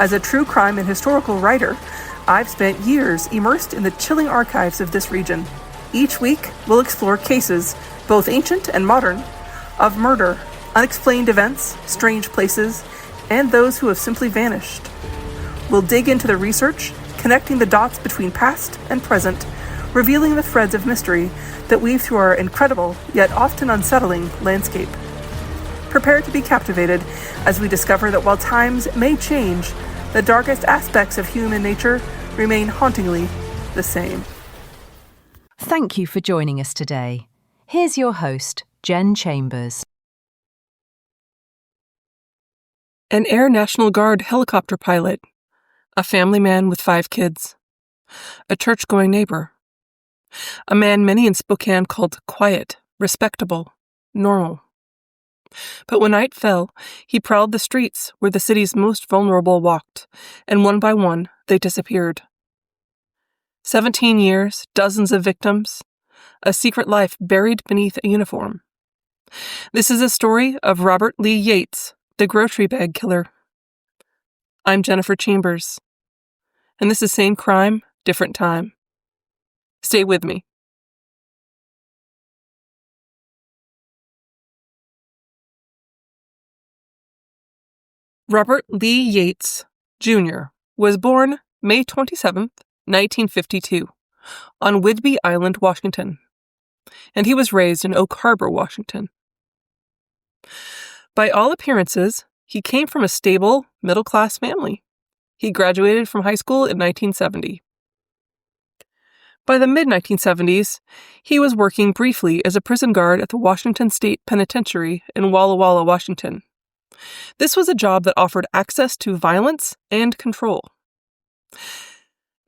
As a true crime and historical writer, I've spent years immersed in the chilling archives of this region. Each week, we'll explore cases, both ancient and modern, of murder, unexplained events, strange places, and those who have simply vanished. We'll dig into the research, connecting the dots between past and present, revealing the threads of mystery that weave through our incredible, yet often unsettling, landscape. Prepare to be captivated as we discover that while times may change, the darkest aspects of human nature remain hauntingly the same. Thank you for joining us today. Here's your host, Jen Chambers. An Air National Guard helicopter pilot, a family man with 5 kids, a church-going neighbor, a man many in Spokane called quiet, respectable, normal. But when night fell, he prowled the streets where the city's most vulnerable walked, and one by one, they disappeared. 17 years, dozens of victims, a secret life buried beneath a uniform. This is a story of Robert Lee Yates, the grocery bag killer. I'm Jennifer Chambers, and this is Same Crime, Different Time. Stay with me. Robert Lee Yates, Jr. was born May 27, 1952, on Whidbey Island, Washington, and he was raised in Oak Harbor, Washington. By all appearances, he came from a stable, middle-class family. He graduated from high school in 1970. By the mid-1970s, he was working briefly as a prison guard at the Washington State Penitentiary in Walla Walla, Washington. This was a job that offered access to violence and control.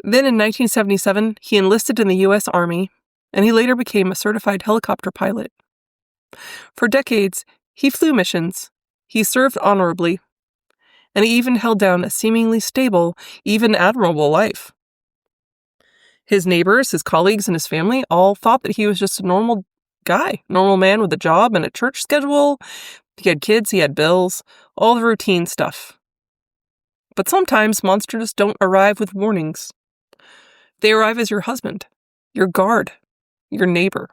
Then in 1977, he enlisted in the U.S. Army, and he later became a certified helicopter pilot. For decades, he flew missions, he served honorably, and he even held down a seemingly stable, even admirable life. His neighbors, his colleagues, and his family all thought that he was just a normal guy, normal man with a job and a church schedule. He had kids, he had bills, all the routine stuff. But sometimes monsters don't arrive with warnings. They arrive as your husband, your guard, your neighbor.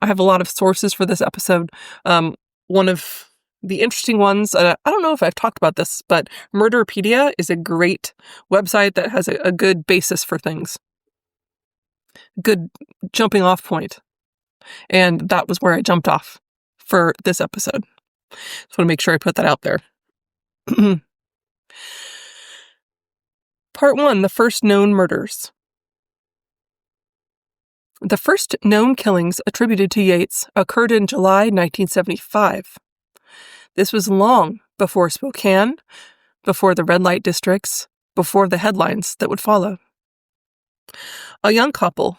I have a lot of sources for this episode. One of the interesting ones, I don't know if I've talked about this, but Murderpedia is a great website that has a good basis for things. Good jumping off point. And that was where I jumped off for this episode. Just want to make sure I put that out there. Part 1, the first known murders. The first known killings attributed to Yates occurred in July 1975. This was long before Spokane, before the red light districts, before the headlines that would follow. A young couple.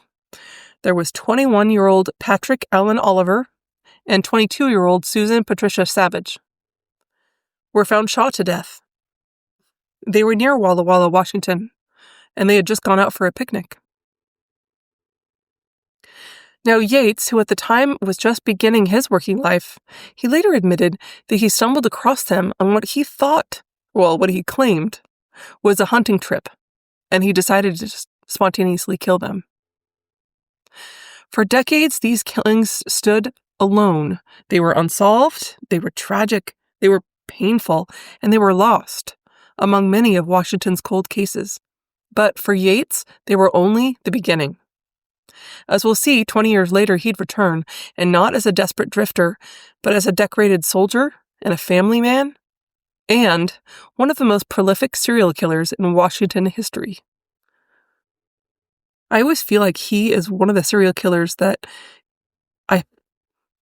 There was 21-year-old Patrick Allen Oliver and 22-year-old Susan Patricia Savage, were found shot to death. They were near Walla Walla, Washington, and they had just gone out for a picnic. Now, Yates, who at the time was just beginning his working life, he later admitted that he stumbled across them on what he thought, what he claimed, was a hunting trip, and he decided to just spontaneously kill them. For decades, these killings stood alone. They were unsolved, they were tragic, they were painful, and they were lost among many of Washington's cold cases. But for Yates, they were only the beginning. As we'll see, 20 years later, he'd return, and not as a desperate drifter, but as a decorated soldier and a family man, and one of the most prolific serial killers in Washington history. I always feel like he is one of the serial killers that I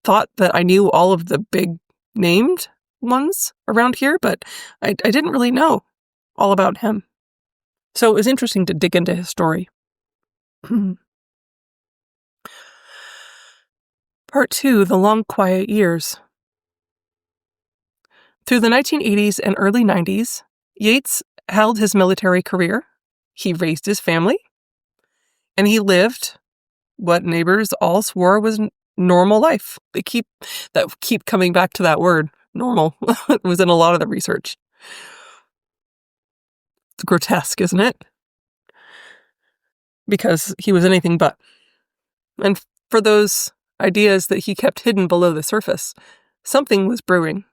thought that I knew all of the big named ones around here, but I didn't really know all about him. So it was interesting to dig into his story. Part 2, the long quiet years. Through the 1980s and early 90s, Yates held his military career, he raised his family, and he lived what neighbors all swore was normal life. They keep coming back to that word, normal. It was in a lot of the research. grotesque, isn't it? Because he was anything but. And for those ideas that he kept hidden below the surface, something was brewing.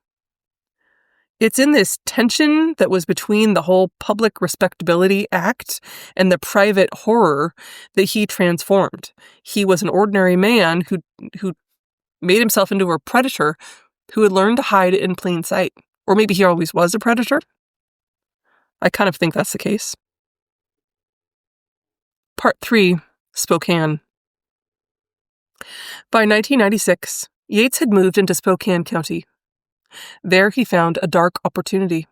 It's in this tension that was between the whole public respectability act and the private horror that he transformed. He was an ordinary man who made himself into a predator who had learned to hide in plain sight. Or maybe he always was a predator. I kind of think that's the case. Part 3, Spokane. By 1996, Yates had moved into Spokane County. There he found a dark opportunity.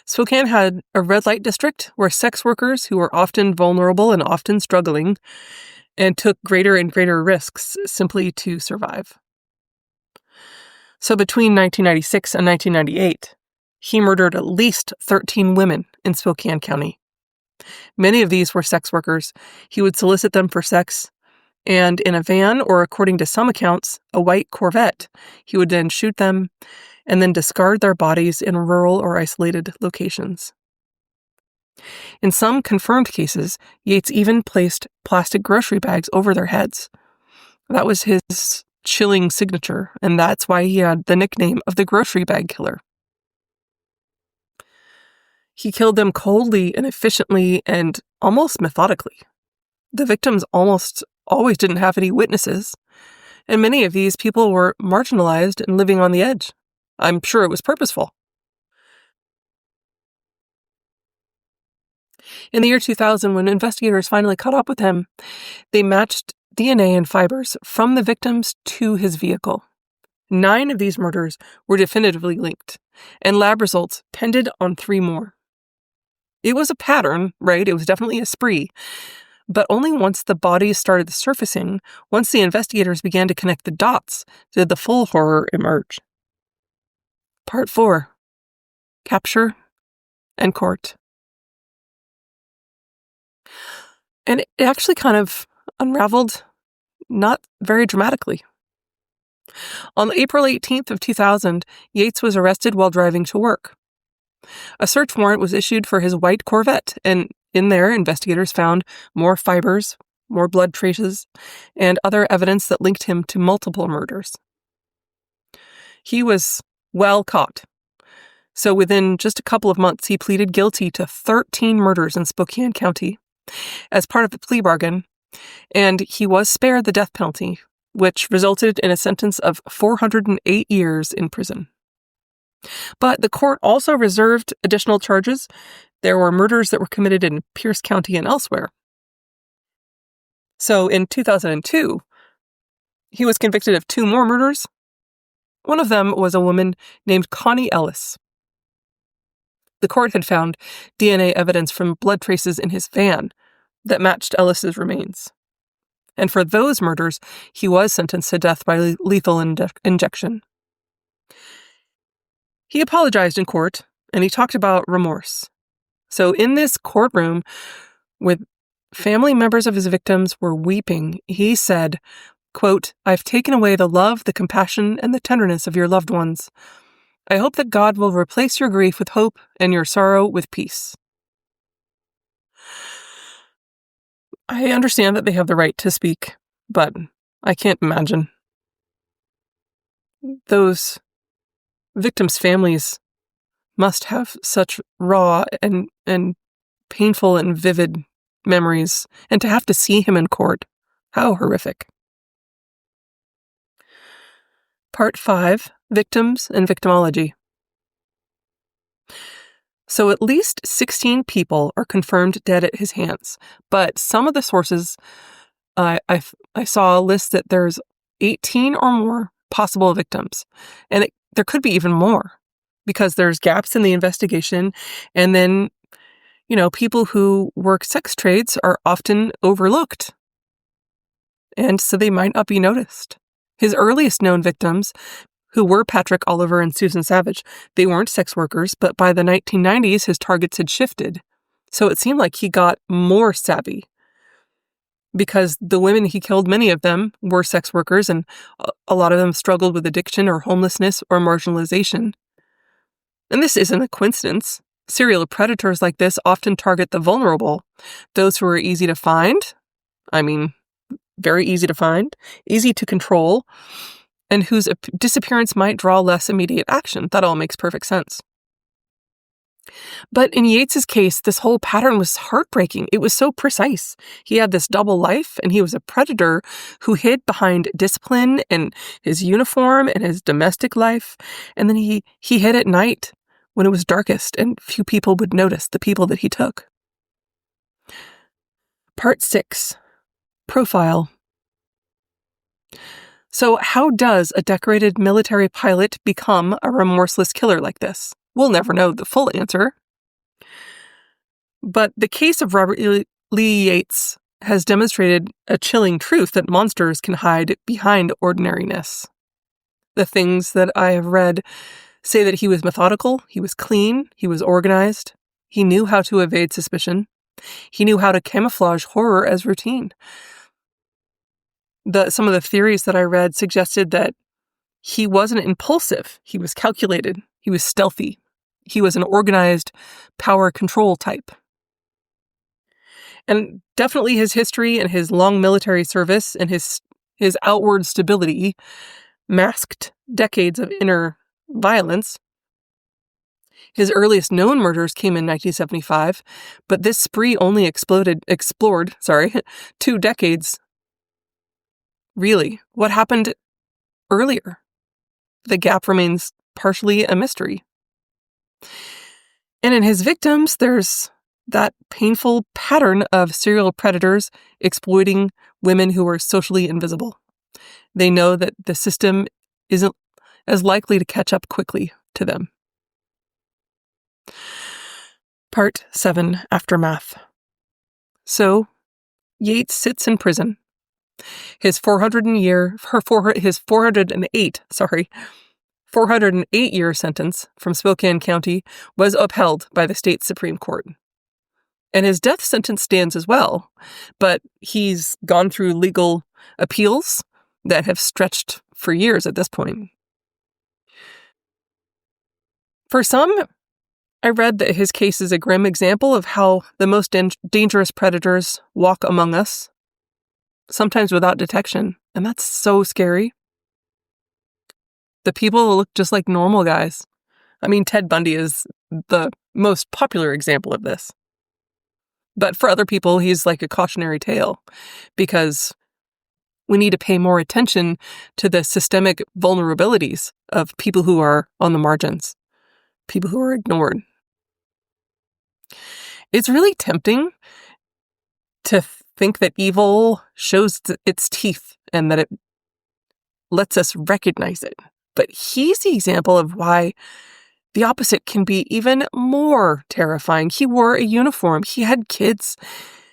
Spokane had a red light district where sex workers who were often vulnerable and often struggling and took greater and greater risks simply to survive. So between 1996 and 1998, he murdered at least 13 women in Spokane County. Many of these were sex workers. He would solicit them for sex, and in a van, or according to some accounts, a white Corvette, he would then shoot them and then discard their bodies in rural or isolated locations. In some confirmed cases, Yates even placed plastic grocery bags over their heads. That was his chilling signature, and that's why he had the nickname of the grocery bag killer. He killed them coldly and efficiently and almost methodically. The victims almost always didn't have any witnesses, and many of these people were marginalized and living on the edge. I'm sure it was purposeful. In the year 2000, when investigators finally caught up with him, they matched DNA and fibers from the victims to his vehicle. 9 of these murders were definitively linked, and lab results tended on 3 more. It was a pattern, right? It was definitely a spree. But only once the bodies started surfacing, once the investigators began to connect the dots, did the full horror emerge. Part 4. Capture and Court. And it actually kind of unraveled not very dramatically. On April 18th of 2000, Yates was arrested while driving to work. A search warrant was issued for his white Corvette, and in there, investigators found more fibers, more blood traces, and other evidence that linked him to multiple murders. He was well caught. So within just a couple of months, he pleaded guilty to 13 murders in Spokane County as part of the plea bargain, and he was spared the death penalty, which resulted in a sentence of 408 years in prison. But the court also reserved additional charges. There were murders that were committed in Pierce County and elsewhere. So in 2002, he was convicted of 2 more murders. One of them was a woman named Connie Ellis. The court had found DNA evidence from blood traces in his van that matched Ellis's remains. And for those murders, he was sentenced to death by lethal injection. He apologized in court, and he talked about remorse. So in this courtroom, with family members of his victims were weeping, he said, quote, "I've taken away the love, the compassion, and the tenderness of your loved ones. I hope that God will replace your grief with hope and your sorrow with peace." I understand that they have the right to speak, but I can't imagine. Those victims' families must have such raw and painful and vivid memories, and to have to see him in court, how horrific. Part 5, Victims and Victimology. So at least 16 people are confirmed dead at his hands, but some of the sources I saw list that there's 18 or more possible victims, and there could be even more because there's gaps in the investigation, and then, people who work sex trades are often overlooked, and so they might not be noticed. His earliest known victims, who were Patrick Oliver and Susan Savage, they weren't sex workers, but by the 1990s, his targets had shifted. So it seemed like he got more savvy because the women he killed, many of them were sex workers, and a lot of them struggled with addiction or homelessness or marginalization. And this isn't a coincidence. Serial predators like this often target the vulnerable, those who are easy to find. Very easy to find, easy to control, and whose disappearance might draw less immediate action. That all makes perfect sense. But in Yates's case, this whole pattern was heartbreaking. It was so precise. He had this double life, and he was a predator who hid behind discipline and his uniform and his domestic life. And then he hid at night when it was darkest and few people would notice the people that he took. Part 6. Profile. So how does a decorated military pilot become a remorseless killer like this? We'll never know the full answer. But the case of Robert Lee Yates has demonstrated a chilling truth that monsters can hide behind ordinariness. The things that I have read say that he was methodical, he was clean, he was organized, he knew how to evade suspicion, he knew how to camouflage horror as routine. Some of the theories that I read suggested that he wasn't impulsive, he was calculated, he was stealthy, he was an organized power control type. And definitely his history and his long military service and his outward stability masked decades of inner violence. His earliest known murders came in 1975, but this spree only explored 2 decades. Really, what happened earlier? The gap remains partially a mystery. And in his victims, there's that painful pattern of serial predators exploiting women who are socially invisible. They know that the system isn't as likely to catch up quickly to them. Part 7. Aftermath. So, Yates sits in prison. His 408-year sentence from Spokane County was upheld by the state Supreme Court. And his death sentence stands as well, but he's gone through legal appeals that have stretched for years at this point. For some, I read that his case is a grim example of how the most dangerous predators walk among us, sometimes without detection, and that's so scary. The people look just like normal guys. Ted Bundy is the most popular example of this. But for other people, he's like a cautionary tale, because we need to pay more attention to the systemic vulnerabilities of people who are on the margins, people who are ignored. It's really tempting to think that evil shows its teeth and that it lets us recognize it. But he's the example of why the opposite can be even more terrifying. He wore a uniform. He had kids.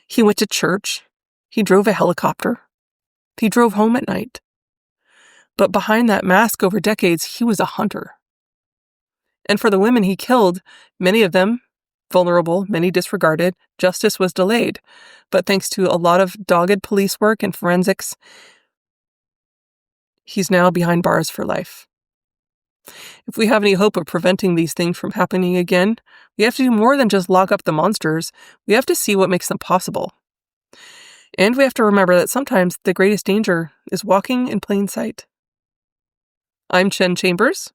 He went to church. He drove a helicopter. He drove home at night. But behind that mask over decades, he was a hunter. And for the women he killed, many of them vulnerable, many disregarded, justice was delayed. But thanks to a lot of dogged police work and forensics, he's now behind bars for life. If we have any hope of preventing these things from happening again, we have to do more than just lock up the monsters. We have to see what makes them possible. And we have to remember that sometimes the greatest danger is walking in plain sight. I'm Chen Chambers.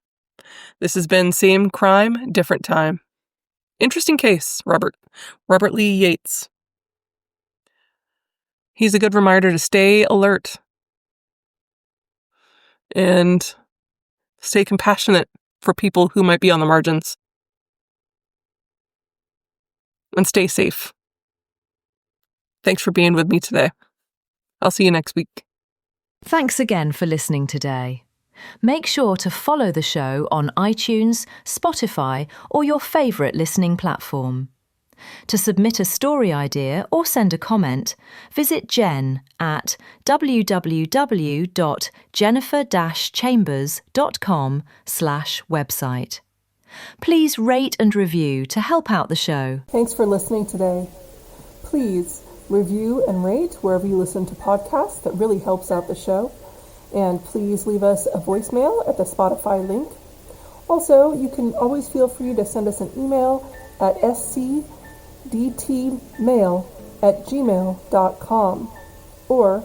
This has been Same Crime, Different Time. Interesting case, Robert Lee Yates. He's a good reminder to stay alert and stay compassionate for people who might be on the margins. And stay safe. Thanks for being with me today. I'll see you next week. Thanks again for listening today. Make sure to follow the show on iTunes, Spotify, or your favourite listening platform. To submit a story idea or send a comment, visit Jen at www.jennifer-chambers.com/website. Please rate and review to help out the show. Thanks for listening today. Please review and rate wherever you listen to podcasts. That really helps out the show. And please leave us a voicemail at the Spotify link. Also, you can always feel free to send us an email at scdtmail@gmail.com or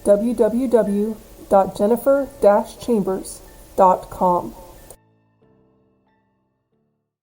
www.jennifer-chambers.com.